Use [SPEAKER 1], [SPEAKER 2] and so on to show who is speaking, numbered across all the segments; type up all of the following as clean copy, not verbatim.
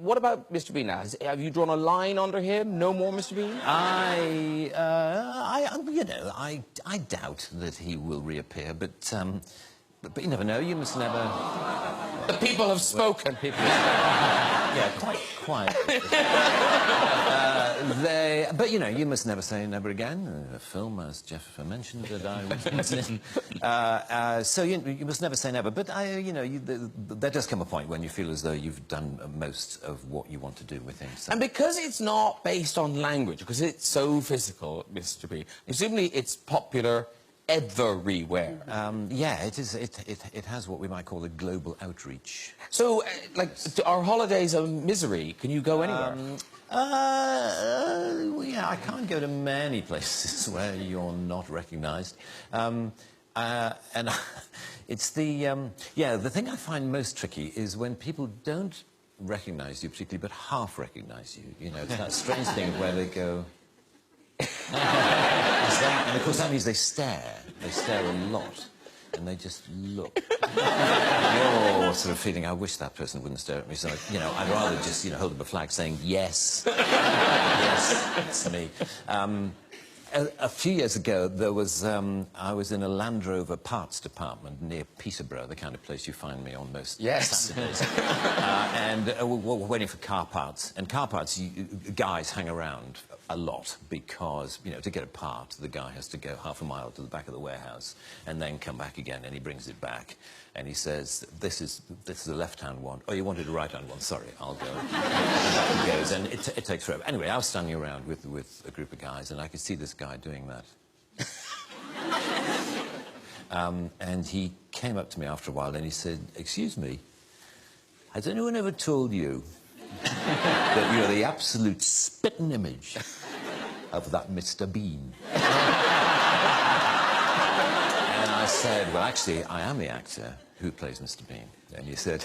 [SPEAKER 1] What about Mr. Bean now? Have you drawn a line under him? No more Mr. Bean?
[SPEAKER 2] You know, I doubt that he will reappear, but you never know. You must never...
[SPEAKER 1] The people have spoken.
[SPEAKER 2] People yeah, quite quiet. But, you know, you must never say never again. A film, as Jeff mentioned, that I was in. So you must never say never. But, you know, there does come a point when you feel as though you've done most of what you want to do with things. So.
[SPEAKER 1] And because it's not based on language, because it's so physical, Mr. Bean, presumably it's popular everywhere.
[SPEAKER 2] Yeah, it is. It has what we might call a global outreach.
[SPEAKER 1] So, like, are holidays a misery? Can you go anywhere?
[SPEAKER 2] Well, yeah, I can't go to many places where you're not recognised. And it's the... yeah, the thing I find most tricky is when people don't recognise you particularly, but half recognise you. You know, it's that strange thing where they go... and of course that means they stare. They stare a lot. And they just look. You're sort of feeling, I wish that person wouldn't stare at me. So, you know, I'd rather just, you know, hold up a flag saying, yes. Yes, it's me. A few years ago, there was, I was in a Land Rover parts department near Peterborough, the kind of place you find me on most Saturdays. And we're waiting for car parts. And car parts, guys hang around a lot because, you know, to get a part, the guy has to go half a mile to the back of the warehouse and then come back again, and he brings it back. And he says, this is the left-hand one. Oh, you wanted a right-hand one? Sorry, I'll go. And back he goes, and it takes forever. Anyway, I was standing around with a group of guys, and I could see this guy doing that. And he came up to me after a while, and he said, excuse me, has anyone ever told you that you're the absolute spitting image of that Mr. Bean? And I said, well, actually, I am the actor who plays Mr. Bean. And he said,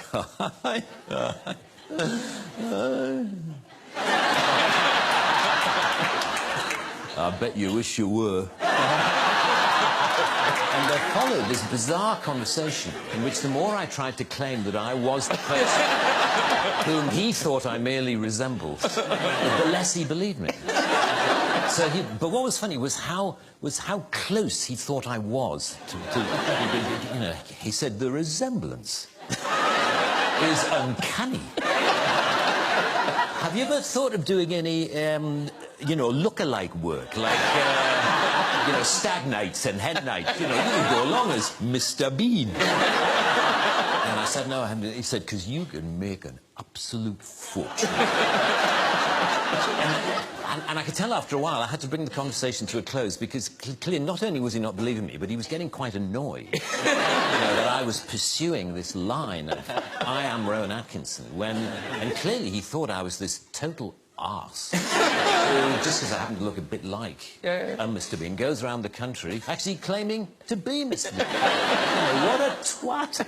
[SPEAKER 2] I bet you wish you were. And there followed this bizarre conversation in which the more I tried to claim that I was the person whom he thought I merely resembled, the less he believed me. So but what was funny was how close he thought I was to you know, he said the resemblance is uncanny. Have you ever thought of doing any, you know, look-alike work, like, you know, Stag Nights and Head Nights? You know, you can go along as Mr. Bean. And I said, no, I haven't. He said, because you can make an absolute fortune. And I could tell after a while I had to bring the conversation to a close because clearly not only was he not believing me, but he was getting quite annoyed you know, that I was pursuing this line of I am Rowan Atkinson and clearly he thought I was this total arse. Just because I happen to look a bit like Mr. Bean, goes around the country actually claiming to be Mr. Bean. You know, what a twat.